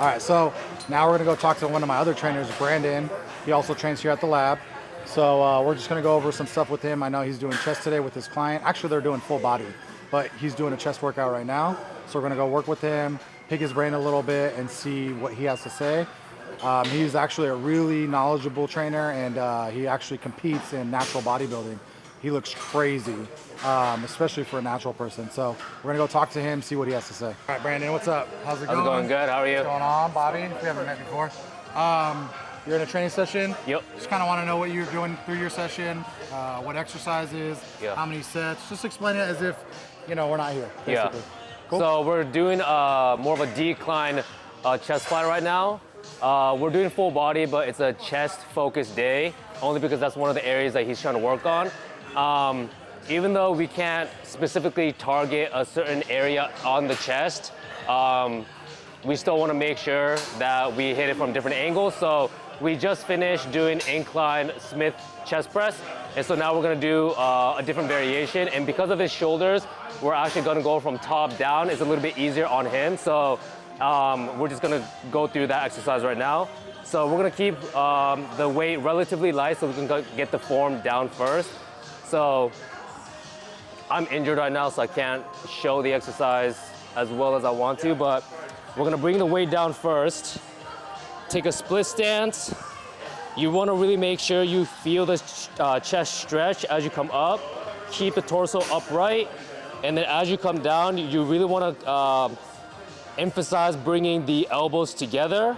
All right, so now we're gonna go talk to one of my other trainers, Brandon. He also trains here at the lab. So we're just gonna go over some stuff with him. I know he's doing chest today with his client. Actually, they're doing full body, but he's doing a chest workout right now. So we're gonna go work with him, pick his brain a little bit and see what he has to say. He's actually a really knowledgeable trainer, and he actually competes in natural bodybuilding. He looks crazy, especially for a natural person. So we're gonna go talk to him, see what he has to say. All right, Brandon, what's up? How's it going? How's it going? Good. How are you? What's going on, Bobby? We haven't met before. You're in a training session. Yep. Just kind of want to know what you're doing through your session, what exercises, how many sets. Just explain it as if, you know, we're not here, basically. Yeah. Cool. So we're doing more of a decline chest fly right now. We're doing full body, but it's a chest-focused day, only because that's one of the areas that he's trying to work on. Even though we can't specifically target a certain area on the chest, we still want to make sure that we hit it from different angles. So we just finished doing incline Smith chest press, and so now we're going to do a different variation. And because of his shoulders, we're actually going to go from top down. It's a little bit easier on him, so we're just going to go through that exercise right now. So we're going to keep the weight relatively light so we can get the form down first. So I'm injured right now, so I can't show the exercise as well as I want to, but we're gonna bring the weight down first. Take a split stance. You wanna really make sure you feel the chest stretch as you come up. Keep the torso upright. And then as you come down, you really wanna emphasize bringing the elbows together.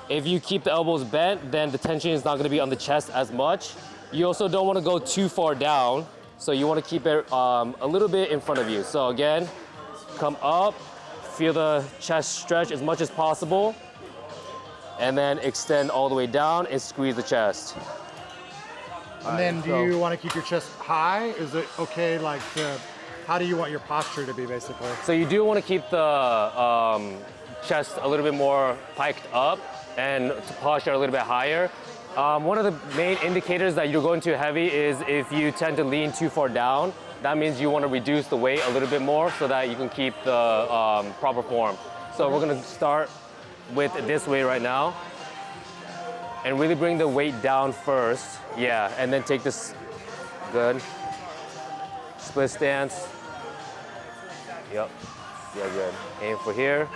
If you keep the elbows bent, then the tension is not gonna be on the chest as much. You also don't wanna go too far down. So you wanna keep it a little bit in front of you. So again, come up, feel the chest stretch as much as possible, and then extend all the way down and squeeze the chest. And then do you want to keep your chest high? Is it okay, like, how do you want your posture to be, basically? So you do want to keep the chest a little bit more piked up and posture a little bit higher. One of the main indicators that you're going too heavy is if you tend to lean too far down. That means you want to reduce the weight a little bit more so that you can keep the proper form. So we're going to start with this weight right now and really bring the weight down first. Yeah, and then take this, good. Split stance. Yep, yeah, good. Aim for here.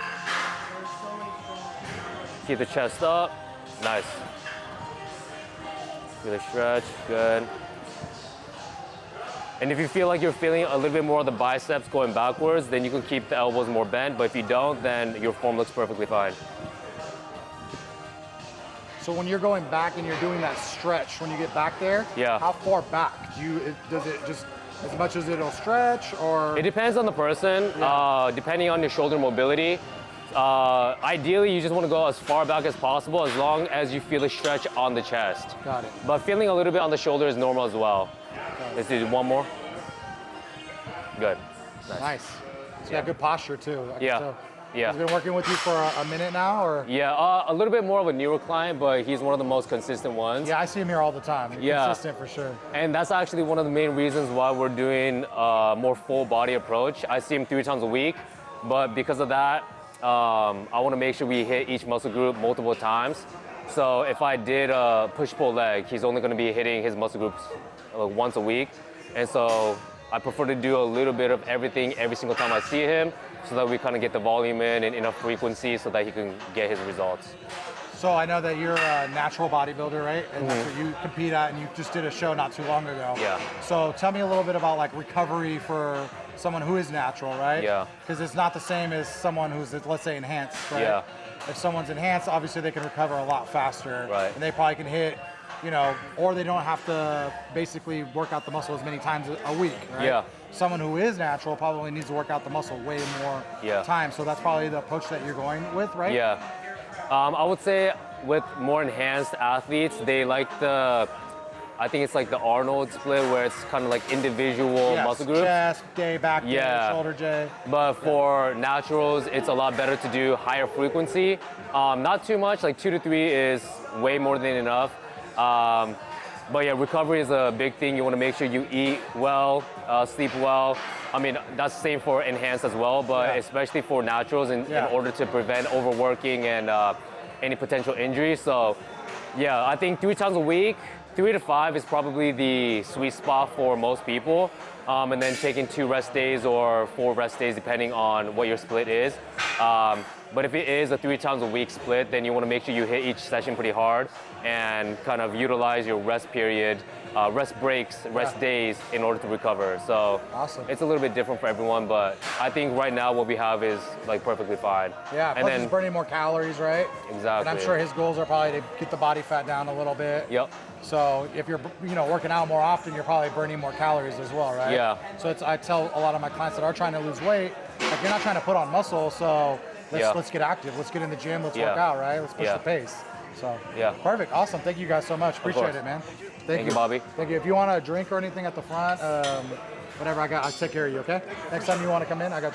Keep the chest up, nice. Feel the stretch, good. And if you feel like you're feeling a little bit more of the biceps going backwards, then you can keep the elbows more bent, but if you don't, then your form looks perfectly fine. So when you're going back and you're doing that stretch, when you get back there, how far back? Does it just, as much as it'll stretch, or? It depends on the person, depending on your shoulder mobility. Ideally, you just want to go as far back as possible as long as you feel a stretch on the chest. Got it. But feeling a little bit on the shoulder is normal as well. Let's do one more. Good. Nice. So you got good posture too. Yeah. He's been working with you for a minute now, or? Yeah, a little bit more of a newer client, but he's one of the most consistent ones. Yeah, I see him here all the time. He's consistent for sure. And that's actually one of the main reasons why we're doing a more full body approach. I see him 3 times a week, but because of that, I want to make sure we hit each muscle group multiple times. So if I did a push-pull leg, he's only going to be hitting his muscle groups once a week. And so I prefer to do a little bit of everything every single time I see him so that we kind of get the volume in and enough frequency so that he can get his results. So I know that you're a natural bodybuilder, right? And that's what you compete at, and you just did a show not too long ago. Yeah. So tell me a little bit about like recovery for someone who is natural, right? Yeah. Because it's not the same as someone who's, let's say, enhanced, right? Yeah. If someone's enhanced, obviously they can recover a lot faster. Right. And they probably can hit, you know, or they don't have to basically work out the muscle as many times a week, right? Yeah. Someone who is natural probably needs to work out the muscle way more time. So that's probably the approach that you're going with, right? Yeah. I would say with more enhanced athletes, they like I think it's like the Arnold split where it's kind of like individual muscle groups. Chest day, back day, shoulder day. But for naturals, it's a lot better to do higher frequency. Not too much, like 2 to 3 is way more than enough. But yeah, recovery is a big thing. You want to make sure you eat well, sleep well. I mean, that's the same for enhanced as well, but especially for naturals in order to prevent overworking and any potential injuries. So yeah, I think 3 times a week, 3 to 5 is probably the sweet spot for most people. And then taking 2 rest days or 4 rest days, depending on what your split is. But if it is a 3 times a week split, then you want to make sure you hit each session pretty hard and kind of utilize your rest period, rest breaks, rest days in order to recover. So awesome. It's a little bit different for everyone, but I think right now what we have is like perfectly fine. Yeah, plus he's burning more calories, right? Exactly. And I'm sure his goals are probably to get the body fat down a little bit. Yep. So if you're working out more often, you're probably burning more calories as well, right? Yeah. So I tell a lot of my clients that are trying to lose weight, like you're not trying to put on muscle, so let's get active. Let's get in the gym. Let's work out, right? Let's push the pace. So perfect, awesome. Thank you guys so much. Appreciate it, man. Thank you, Bobby. Thank you. If you want a drink or anything at the front, whatever I got, I'll take care of you. Okay. Next time you want to come in, I got you.